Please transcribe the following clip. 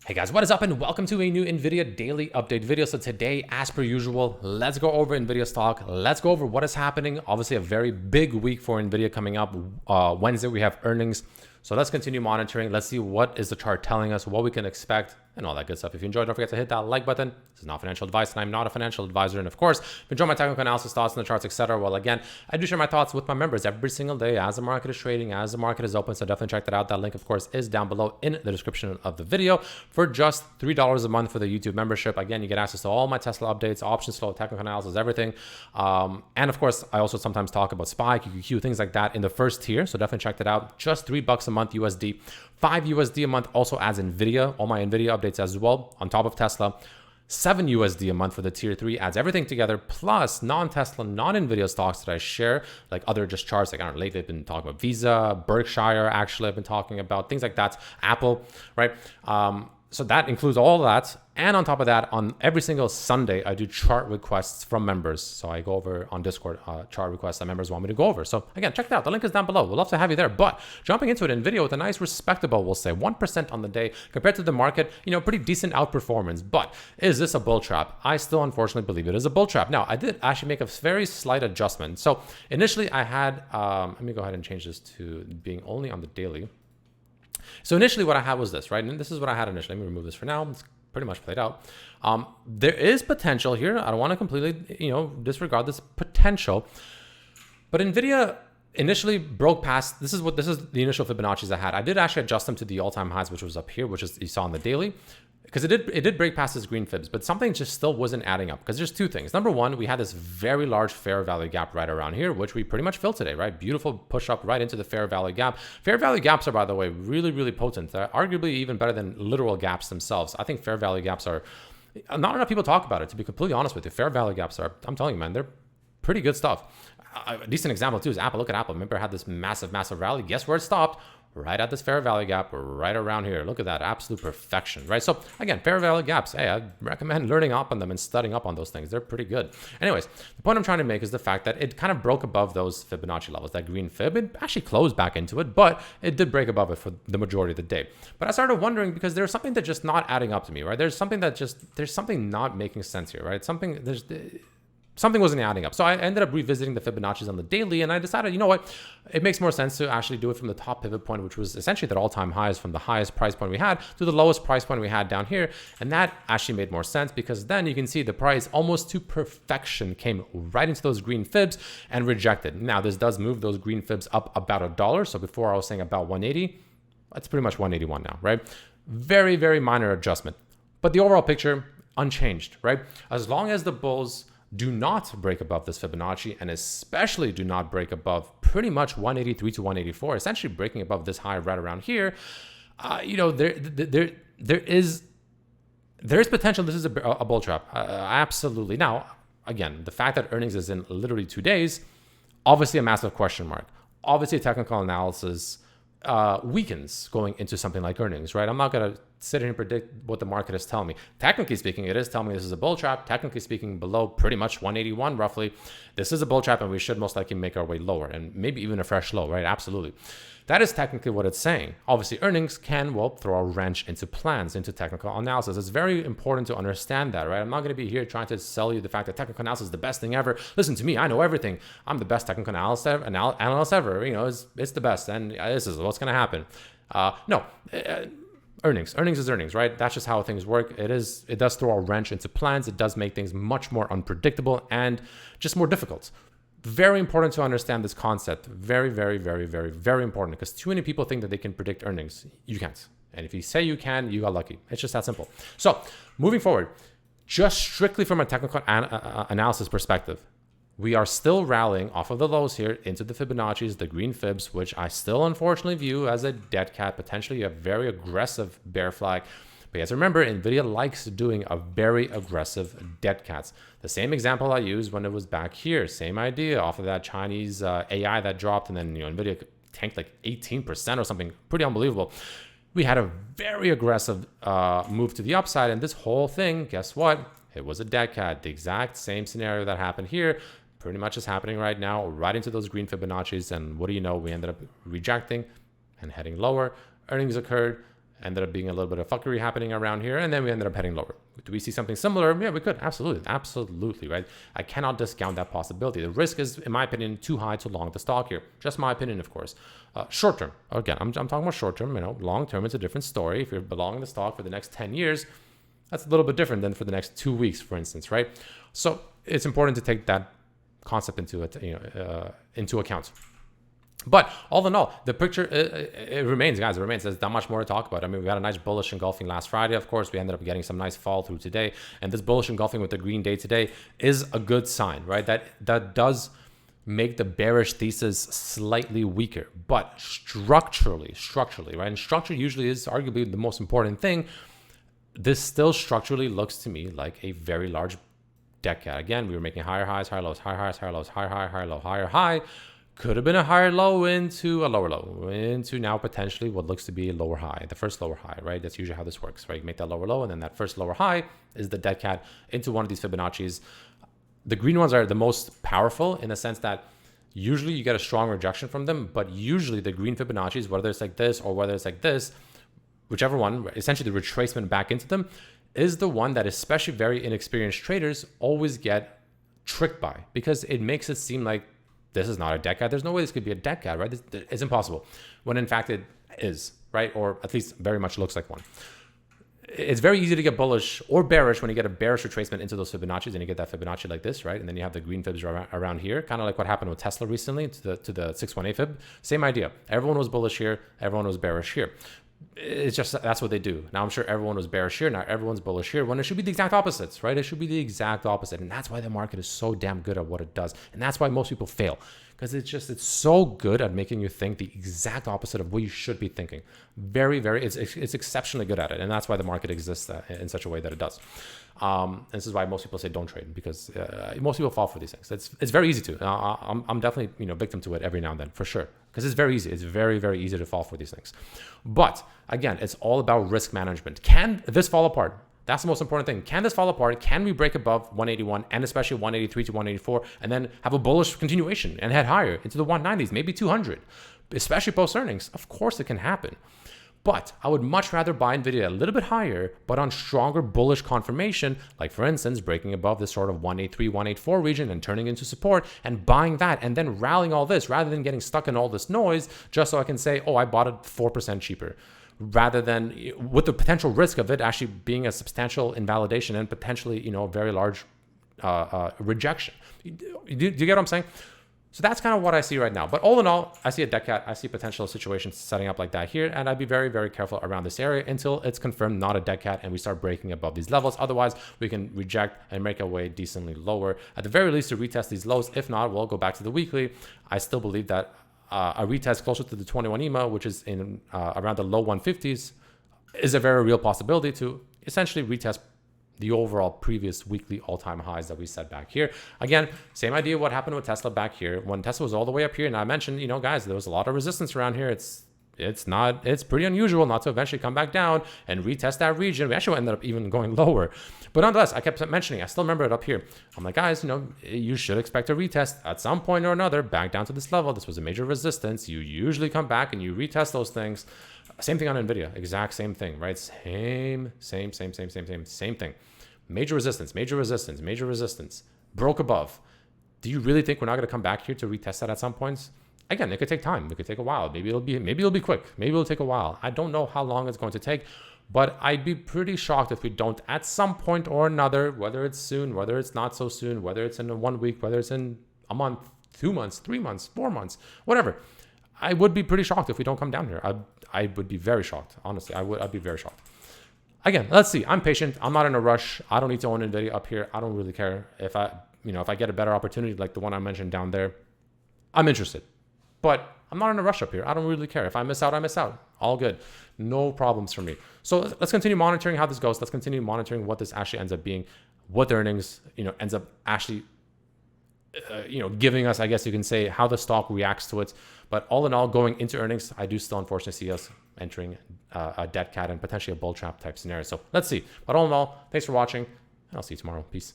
Hey guys, what is up and welcome to a new NVIDIA daily update video. So today, as per usual, let's go over NVIDIA stock. Let's go over what is happening. Obviously a very big week for NVIDIA coming up. Wednesday, we have earnings. So let's continue monitoring. Let's see what is the chart telling us, what we can expect, and all that good stuff. If you enjoyed, don't forget to hit that like button. This is not financial advice, and I'm not a financial advisor. And of course, if you enjoy my technical analysis, thoughts on the charts, etc. Well, again, I do share my thoughts with my members every single day as the market is trading, as the market is open. So definitely check that out. That link, of course, is down below in the description of the video. For just $3 a month for the YouTube membership, again, you get access to all my Tesla updates, options flow, technical analysis, everything. And of course, I also sometimes talk about SPY, QQQ, things like that in the first tier. So definitely check that out. Just $3 a month USD. $5 a month also adds NVIDIA, all my NVIDIA updates as well, on top of Tesla. $7 a month for the tier 3 adds everything together, plus non-Tesla, non-NVIDIA stocks that I share, like other just charts. Like I don't know, lately I've been talking about Visa, Berkshire, actually I've been talking about things like that, Apple, right? So that includes all that. And on top of that, on every single Sunday, I do chart requests from members. So I go over on Discord, chart requests that members want me to go over. So again, check it out. The link is down below. We'd love to have you there. But jumping into it in video with a nice respectable, we'll say 1% on the day compared to the market, pretty decent outperformance. But is this a bull trap? I still unfortunately believe it is a bull trap. Now, I did actually make a very slight adjustment. So initially I had, let me go ahead and change this to being only on the daily. So initially what I had was this, right? And this is what I had initially. Let me remove this for now. It's pretty much played out. There is potential here. I don't want to completely, disregard this potential. But NVIDIA initially broke past, this is the initial Fibonacci's I had. I did actually adjust them to the all-time highs, which was up here, which is you saw on the daily. Because it did break past this green fibs, but something just still wasn't adding up. Because there's two things. Number one, we had this very large fair value gap right around here, which we pretty much filled today, right? Beautiful push up right into the fair value gap. Fair value gaps are, by the way, really, really potent. They're arguably even better than literal gaps themselves. I think fair value gaps are, not enough people talk about it, to be completely honest with you. Fair value gaps are, I'm telling you, man, they're pretty good stuff. A decent example too is Apple. Look at Apple. Remember, I had this massive, massive rally. Guess where it stopped? Right at this fair value gap, right around here. Look at that, absolute perfection, right? So again, fair value gaps, hey, I recommend learning up on them and studying up on those things. They're pretty good. Anyways, the point I'm trying to make is the fact that it kind of broke above those Fibonacci levels, that green fib. It actually closed back into it, but it did break above it for the majority of the day. But I started wondering because there's something that just not adding up to me, right? There's something not making sense here, right? Something wasn't adding up. So I ended up revisiting the Fibonacci's on the daily, and I decided, you know what? It makes more sense to actually do it from the top pivot point, which was essentially that all-time highs from the highest price point we had to the lowest price point we had down here. And that actually made more sense because then you can see the price almost to perfection came right into those green fibs and rejected. Now, this does move those green fibs up about $1. So before I was saying about 180, it's pretty much 181 now, right? Very, very minor adjustment. But the overall picture, unchanged, right? As long as the bulls do not break above this Fibonacci, and especially do not break above pretty much 183 to 184, essentially breaking above this high right around here, there is potential. This is a bull trap, absolutely. Now, again, the fact that earnings is in literally 2 days, obviously a massive question mark. Obviously, technical analysis weakens going into something like earnings, right? I'm not going to sit here and predict what the market is telling me. Technically speaking, it is telling me this is a bull trap. Technically speaking, below pretty much 181 roughly, this is a bull trap and we should most likely make our way lower and maybe even a fresh low, right? Absolutely. That is technically what it's saying. Obviously, earnings can, throw a wrench into plans, into technical analysis. It's very important to understand that, right? I'm not going to be here trying to sell you the fact that technical analysis is the best thing ever. Listen to me, I know everything. I'm the best technical analyst ever. It's the best, and this is what's going to happen. Earnings is earnings, right? That's just how things work. It does throw a wrench into plans. It does make things much more unpredictable and just more difficult. Very important to understand this concept. Very, very, very, very, very important, because too many people think that they can predict earnings. You can't. And if you say you can, you got lucky. It's just that simple. So moving forward, just strictly from a technical analysis perspective, we are still rallying off of the lows here into the Fibonacci's, the green fibs, which I still unfortunately view as a dead cat, potentially a very aggressive bear flag. But you have to remember, NVIDIA likes doing a very aggressive dead cats. The same example I used when it was back here, same idea off of that Chinese AI that dropped, and then NVIDIA tanked like 18% or something, pretty unbelievable. We had a very aggressive move to the upside, and this whole thing, guess what? It was a dead cat. The exact same scenario that happened here pretty much is happening right now, right into those green Fibonacci's, and what do you know? We ended up rejecting and heading lower. Earnings occurred, Ended up being a little bit of fuckery happening around here, and then we ended up heading lower. Do we see something similar? Yeah, we could. Absolutely, right? I cannot discount that possibility. The risk is, in my opinion, too high to long the stock here. Just my opinion, of course. Short term, again, I'm talking about short term. Long term, it's a different story. If you're belonging the stock for the next 10 years, that's a little bit different than for the next 2 weeks, for instance, right? So it's important to take that concept into account. But all in all, the picture, it remains, guys. It remains. There's not much more to talk about. I mean, we had a nice bullish engulfing last Friday. Of course, we ended up getting some nice fall through today. And this bullish engulfing with the green day today is a good sign, right? That does make the bearish thesis slightly weaker. But structurally, right? And structure usually is arguably the most important thing. This still structurally looks to me like a very large dead cat. Again, we were making higher highs, higher lows, higher highs, higher lows, higher high, higher low, higher high. Could have been a higher low into a lower low, into now potentially what looks to be a lower high, the first lower high, right? That's usually how this works, right? You make that lower low, and then that first lower high is the dead cat into one of these Fibonacci's. The green ones are the most powerful in the sense that usually you get a strong rejection from them, but usually the green Fibonacci's, whether it's like this or whether it's like this, whichever one, essentially the retracement back into them, is the one that especially very inexperienced traders always get tricked by, because it makes it seem like this is not a dead cat. There's no way this could be a dead cat, right? It's impossible. When in fact it is, right? Or at least very much looks like one. It's very easy to get bullish or bearish when you get a bearish retracement into those Fibonacci's and you get that Fibonacci like this, right? And then you have the green fibs around here, kind of like what happened with Tesla recently to the 618 fib. Same idea. Everyone was bullish here. Everyone was bearish here. It's just, that's what they do. Now I'm sure everyone was bearish here. Now everyone's bullish here, when it should be the exact opposites, right? It should be the exact opposite. And that's why the market is so damn good at what it does. And that's why most people fail, because it's so good at making you think the exact opposite of what you should be thinking. It's exceptionally good at it. And that's why the market exists in such a way that it does. And this is why most people say don't trade, because most people fall for these things. It's very easy to. I'm definitely victim to it every now and then, for sure, because it's very easy. It's very, very easy to fall for these things. But again, it's all about risk management. Can this fall apart? That's the most important thing. Can this fall apart? Can we break above 181 and especially 183 to 184 and then have a bullish continuation and head higher into the 190s, maybe 200, especially post earnings? Of course it can happen. But I would much rather buy NVIDIA a little bit higher, but on stronger bullish confirmation, like for instance, breaking above this sort of 183, 184 region and turning into support and buying that and then rallying all this rather than getting stuck in all this noise just so I can say, oh, I bought it 4% cheaper, rather than with the potential risk of it actually being a substantial invalidation and potentially, a very large rejection. Do you get what I'm saying? So that's kind of what I see right now. But all in all, I see a dead cat. I see potential situations setting up like that here. And I'd be very, very careful around this area until it's confirmed not a dead cat and we start breaking above these levels. Otherwise, we can reject and make our way decently lower. At the very least, to retest these lows. If not, we'll go back to the weekly. I still believe that a retest closer to the 21 EMA, which is in around the low 150s, is a very real possibility to essentially retest the overall previous weekly all-time highs that we set back here. Again, same idea what happened with Tesla back here. When Tesla was all the way up here, and I mentioned, guys, there was a lot of resistance around here. It's pretty unusual not to eventually come back down and retest that region. We actually ended up even going lower. But nonetheless, I kept mentioning, I still remember it up here. I'm like, guys, you should expect a retest at some point or another back down to this level. This was a major resistance. You usually come back and you retest those things. Same thing on NVIDIA, exact same thing, right? Same thing. Major resistance, broke above. Do you really think we're not going to come back here to retest that at some points? Again, it could take time. It could take a while. Maybe it'll be quick. Maybe it'll take a while. I don't know how long it's going to take, but I'd be pretty shocked if we don't at some point or another, whether it's soon, whether it's not so soon, whether it's in 1 week, whether it's in a month, 2 months, 3 months, 4 months, whatever. I would be pretty shocked if we don't come down here. I would be very shocked. Honestly, I'd be very shocked. Again, let's see. I'm patient. I'm not in a rush. I don't need to own NVIDIA up here. I don't really care if I get a better opportunity like the one I mentioned down there. I'm interested, but I'm not in a rush up here. I don't really care. If I miss out, I miss out. All good. No problems for me. So let's continue monitoring how this goes. Let's continue monitoring what this actually ends up being, what the earnings, ends up actually, giving us, I guess you can say, how the stock reacts to it. But all in all, going into earnings, I do still unfortunately see us entering a dead cat and potentially a bull trap type scenario. So let's see. But all in all, thanks for watching, and I'll see you tomorrow. Peace.